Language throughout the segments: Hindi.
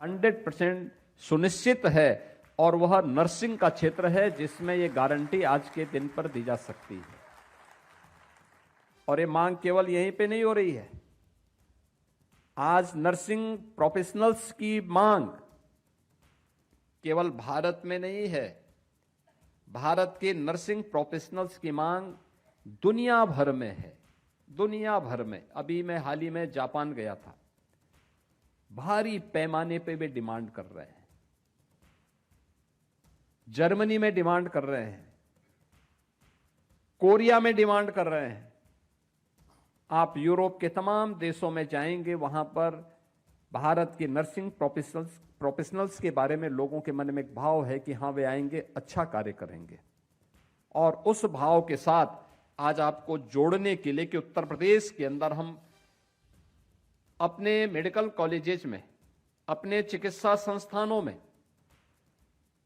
100% सुनिश्चित है और वह नर्सिंग का क्षेत्र है जिसमें यह गारंटी आज के दिन पर दी जा सकती है। और ये मांग केवल यहीं पे नहीं हो रही है, आज नर्सिंग प्रोफेशनल्स की मांग केवल भारत में नहीं है, भारत के नर्सिंग प्रोफेशनल्स की मांग दुनिया भर में है, दुनिया भर में। अभी मैं हाल ही में जापान गया था, भारी पैमाने पे वे डिमांड कर रहे हैं, जर्मनी में डिमांड कर रहे हैं, कोरिया में डिमांड कर रहे हैं। आप यूरोप के तमाम देशों में जाएंगे, वहां पर भारत के नर्सिंग प्रोफेशनल्स के बारे में लोगों के मन में एक भाव है कि हां वे आएंगे, अच्छा कार्य करेंगे। और उस भाव के साथ आज आपको जोड़ने के लिए कि उत्तर प्रदेश के अंदर हम अपने मेडिकल कॉलेजेस में, अपने चिकित्सा संस्थानों में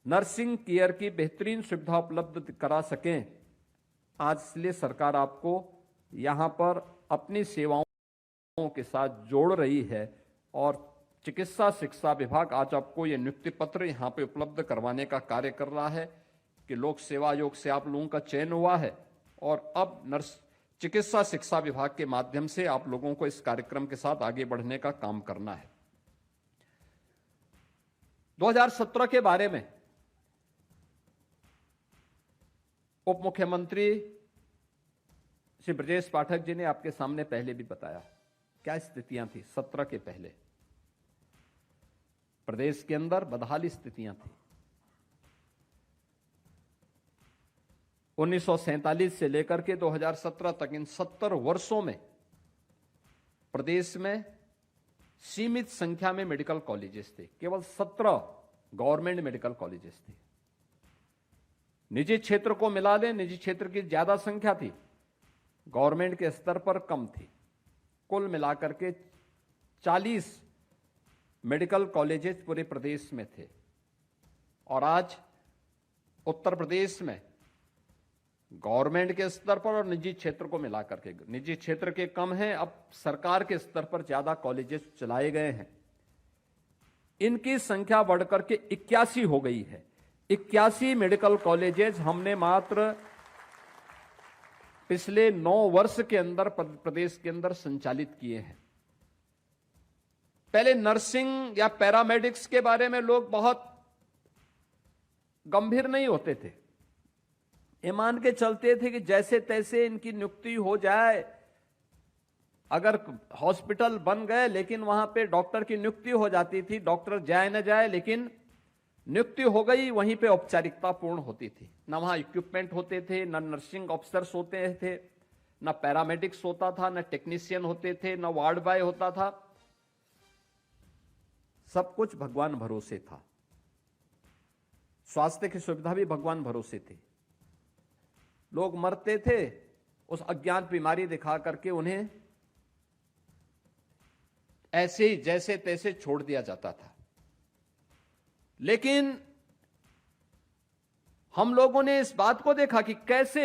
नर्सिंग केयर की बेहतरीन सुविधा उपलब्ध करा सकें, आज इसलिए सरकार आपको यहां पर अपनी सेवाओं के साथ जोड़ रही है। और चिकित्सा शिक्षा विभाग आज आपको यह नियुक्ति पत्र यहां पे उपलब्ध करवाने का कार्य कर रहा है कि लोक सेवा आयोग से आप लोगों का चयन हुआ है और अब चिकित्सा शिक्षा विभाग के माध्यम से आप लोगों को इस कार्यक्रम के साथ आगे बढ़ने का काम करना है। 2017 के बारे में उप मुख्यमंत्री श्री ब्रजेश पाठक जी ने आपके सामने पहले भी बताया क्या स्थितियां थी। 17 के पहले प्रदेश के अंदर बदहाली स्थितियां थी। 1947 से लेकर के 2017 तक इन 70 वर्षों में प्रदेश में सीमित संख्या में मेडिकल कॉलेजेस थे, केवल 17 गवर्नमेंट मेडिकल कॉलेजेस थे। निजी क्षेत्र को मिला लें, निजी क्षेत्र की ज्यादा संख्या थी, गवर्नमेंट के स्तर पर कम थी। कुल मिलाकर के 40 मेडिकल कॉलेजेस पूरे प्रदेश में थे। और आज उत्तर प्रदेश में गवर्नमेंट के स्तर पर और निजी क्षेत्र को मिलाकर के, निजी क्षेत्र के कम हैं, अब सरकार के स्तर पर ज्यादा कॉलेजेस चलाए गए हैं। इनकी संख्या बढ़कर के 81 हो गई है। 81 मेडिकल कॉलेजेस हमने मात्र पिछले 9 वर्ष के अंदर प्रदेश के अंदर संचालित किए हैं। पहले नर्सिंग या पैरामेडिक्स के बारे में लोग बहुत गंभीर नहीं होते थे, ये मान के चलते थे कि जैसे तैसे इनकी नियुक्ति हो जाए। अगर हॉस्पिटल बन गए लेकिन वहां पे डॉक्टर की नियुक्ति हो जाती थी, डॉक्टर जाए न जाए लेकिन नियुक्ति हो गई, वहीं पे औपचारिकता पूर्ण होती थी। ना वहां इक्विपमेंट होते थे, ना नर्सिंग ऑफिसर्स होते थे, ना पैरामेडिक्स होता था, ना टेक्नीशियन होते थे, ना वार्ड बॉय होता था। सब कुछ भगवान भरोसे था। स्वास्थ्य की सुविधा भी भगवान भरोसे थी। लोग मरते थे, उस अज्ञात बीमारी दिखा करके उन्हें ऐसे ही जैसे तैसे छोड़ दिया जाता था। लेकिन हम लोगों ने इस बात को देखा कि कैसे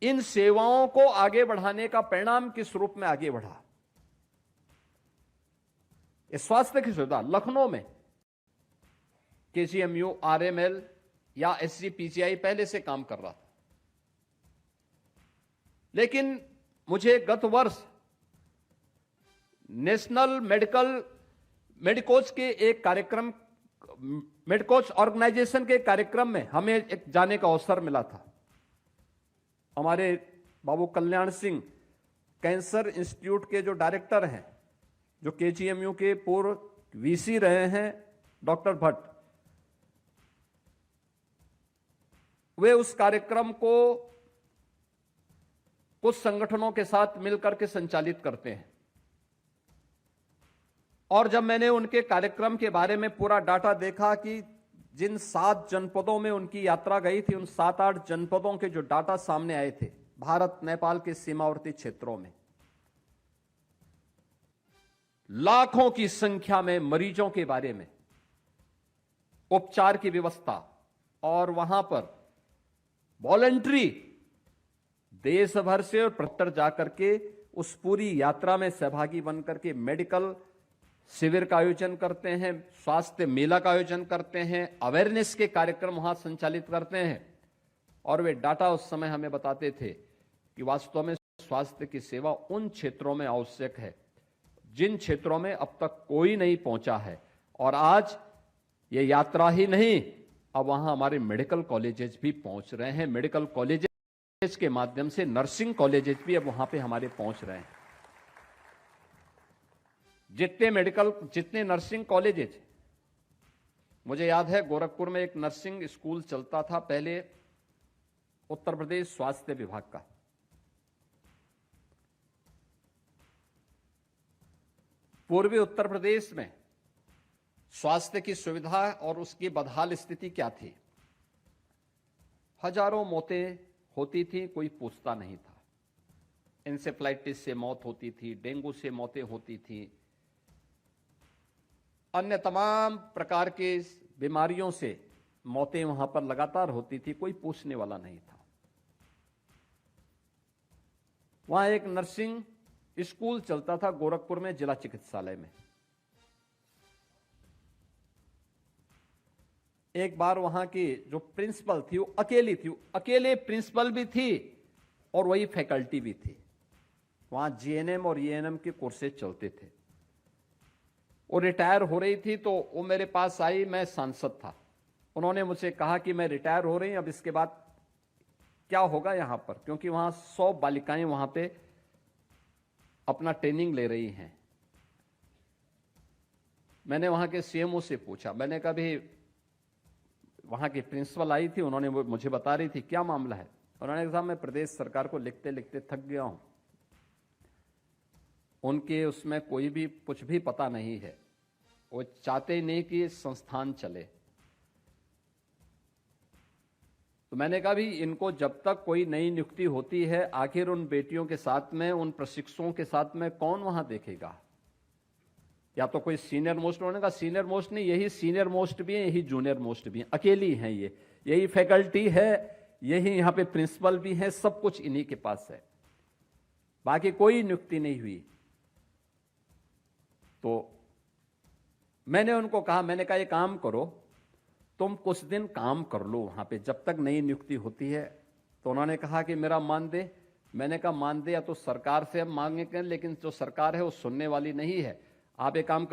इन सेवाओं को आगे बढ़ाने का परिणाम किस रूप में आगे बढ़ा। इस स्वास्थ्य की सुविधा लखनऊ में केजीएमयू, आरएमएल या एसजीपीजीआई पहले से काम कर रहा था। लेकिन मुझे गत वर्ष नेशनल मेडिकोच के एक कार्यक्रम, मेडिकोच ऑर्गेनाइजेशन के कार्यक्रम में हमें एक जाने का अवसर मिला था। हमारे बाबू कल्याण सिंह कैंसर इंस्टीट्यूट के जो डायरेक्टर हैं, जो केजीएमयू के पूर्व वीसी रहे हैं, डॉक्टर भट्ट, वे उस कार्यक्रम को कुछ संगठनों के साथ मिलकर के संचालित करते हैं। और जब मैंने उनके कार्यक्रम के बारे में पूरा डाटा देखा कि जिन 7 जनपदों में उनकी यात्रा गई थी, उन 7-8 जनपदों के जो डाटा सामने आए थे भारत नेपाल के सीमावर्ती क्षेत्रों में, लाखों की संख्या में मरीजों के बारे में, उपचार की व्यवस्था, और वहां पर वॉलंटरी देश भर से और प्रतर जाकर के उस पूरी यात्रा में सहभागी बनकर के मेडिकल शिविर का आयोजन करते हैं, स्वास्थ्य मेला का आयोजन करते हैं, अवेयरनेस के कार्यक्रम वहां संचालित करते हैं। और वे डाटा उस समय हमें बताते थे कि वास्तव में स्वास्थ्य की सेवा उन क्षेत्रों में आवश्यक है जिन क्षेत्रों में अब तक कोई नहीं पहुंचा है। और आज ये यात्रा ही नहीं, अब वहां हमारे मेडिकल कॉलेजेस भी पहुंच रहे हैं। मेडिकल कॉलेजेस के माध्यम से नर्सिंग कॉलेजेस भी अब वहां पे हमारे पहुंच रहे हैं। जितने नर्सिंग कॉलेजेस, मुझे याद है गोरखपुर में एक नर्सिंग स्कूल चलता था पहले, उत्तर प्रदेश स्वास्थ्य विभाग का। पूर्वी उत्तर प्रदेश में स्वास्थ्य की सुविधा और उसकी बदहाल स्थिति क्या थी? हजारों मौतें होती थी, कोई पूछता नहीं था। इंसेफ्लाइटिस से मौत होती थी, डेंगू से मौतें होती थी, अन्य तमाम प्रकार के बीमारियों से मौतें वहां पर लगातार होती थी, कोई पूछने वाला नहीं था। वहां एक नर्सिंग स्कूल चलता था गोरखपुर में, जिला चिकित्सालय में। एक बार वहां की जो प्रिंसिपल थी वो अकेली थी, अकेले प्रिंसिपल भी थी और वही फैकल्टी भी थी। वहां जीएनएम और ईएनएम के कोर्सेज चलते थे। वो रिटायर हो रही थी तो वो मेरे पास आई, मैं सांसद था। उन्होंने मुझसे कहा कि मैं रिटायर हो रही हूं, अब इसके बाद क्या होगा यहां पर, क्योंकि वहां 100 बालिकाएं वहां पे अपना ट्रेनिंग ले रही हैं। मैंने वहां के सीएमओ से पूछा, मैंने कहा भी वहां की प्रिंसिपल आई थी, उन्होंने मुझे बता रही थी क्या मामला है। उन्होंने कहा मैं प्रदेश सरकार को लिखते लिखते थक गया हूं, उनके उसमें कोई भी कुछ भी पता नहीं है, वो चाहते ही नहीं कि संस्थान चले। तो मैंने कहा भी इनको जब तक कोई नई नियुक्ति होती है, आखिर उन बेटियों के साथ में, उन प्रशिक्षुओं के साथ में कौन वहां देखेगा? या तो कोई सीनियर मोस्ट, उन्होंने कहा सीनियर मोस्ट नहीं, यही सीनियर मोस्ट भी है, यही जूनियर मोस्ट भी है, अकेली हैं ये, यही फैकल्टी है, यही यहां पे प्रिंसिपल भी है, सब कुछ इन्हीं के पास है, बाकी कोई नियुक्ति नहीं हुई। तो मैंने उनको कहा, मैंने कहा ये काम करो, तुम कुछ दिन काम कर लो वहां पे जब तक नई नियुक्ति होती है। तो उन्होंने कहा कि मेरा मानदेय, मैंने कहा मानदेय या तो सरकार से हम मांगेंगे, लेकिन जो सरकार है वो सुनने वाली नहीं है। आप एक काम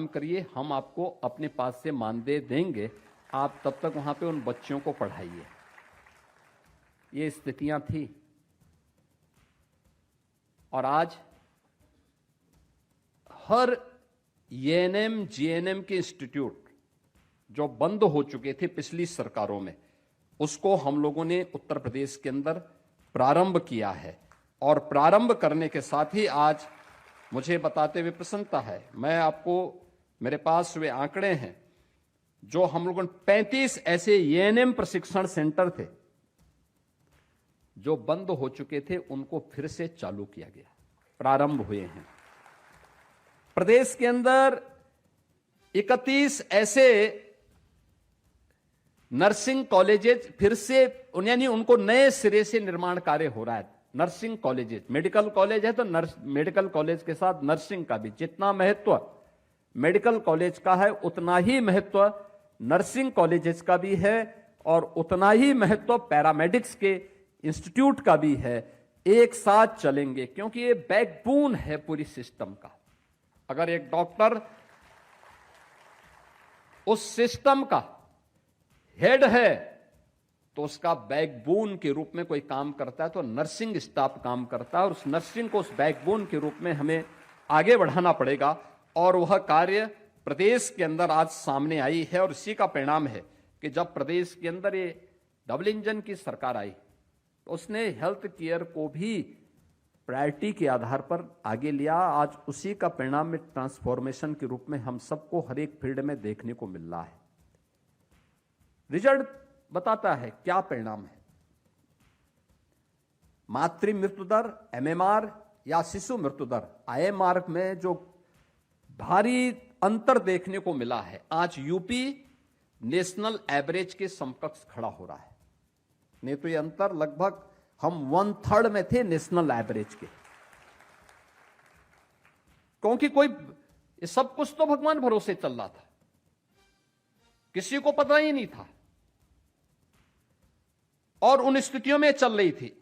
करिए, हम आपको अपने पास से मानदेय देंगे, आप तब तक वहां पे उन बच्चों को पढ़ाइए। ये स्थितियां थी। और आज हर एएनएम जीएनएम के इंस्टीट्यूट जो बंद हो चुके थे पिछली सरकारों में, उसको हम लोगों ने उत्तर प्रदेश के अंदर प्रारंभ किया है। और प्रारंभ करने के साथ ही आज मुझे बताते हुए प्रसन्नता है, मैं आपको, मेरे पास वे आंकड़े हैं जो हम लोगों ने 35 ऐसे एएनएम प्रशिक्षण सेंटर थे जो बंद हो चुके थे, उनको फिर से चालू किया गया, प्रारंभ हुए हैं। प्रदेश के अंदर 31 ऐसे नर्सिंग कॉलेजेस फिर से, यानी उनको नए सिरे से निर्माण कार्य हो रहा है। नर्सिंग कॉलेजेस, मेडिकल कॉलेज है तो मेडिकल कॉलेज के साथ नर्सिंग का भी, जितना महत्व मेडिकल कॉलेज का है उतना ही महत्व नर्सिंग कॉलेजेस का भी है, और उतना ही महत्व पैरामेडिक्स के इंस्टीट्यूट का भी है। एक साथ चलेंगे क्योंकि ये बैकबोन है पूरी सिस्टम का। अगर एक डॉक्टर उस सिस्टम का हेड है तो उसका बैकबोन के रूप में कोई काम करता है, तो नर्सिंग स्टाफ काम करता है, और उस नर्सिंग को उस बैकबोन के रूप में हमें आगे बढ़ाना पड़ेगा। और वह कार्य प्रदेश के अंदर आज सामने आई है, और इसी का परिणाम है कि जब प्रदेश के अंदर ये डबल इंजन की सरकार आई तो उसने हेल्थ केयर को भी प्रायोरिटी के आधार पर आगे लिया। आज उसी का परिणाम में ट्रांसफॉर्मेशन के रूप में हम सबको हर एक फील्ड में देखने को मिल रहा है। रिजल्ट बताता है क्या परिणाम है। मातृ मृत्यु दर एमएमआर या शिशु मृत्यु दर आईएमआर में जो भारी अंतर देखने को मिला है, आज यूपी नेशनल एवरेज के समकक्ष खड़ा हो रहा है। नहीं तो ये अंतर लगभग हम 1/3 में थे नेशनल एवरेज के, क्योंकि कोई ये सब कुछ तो भगवान भरोसे चल रहा था, किसी को पता ही नहीं था। और उन स्थितियों में चल रही थी।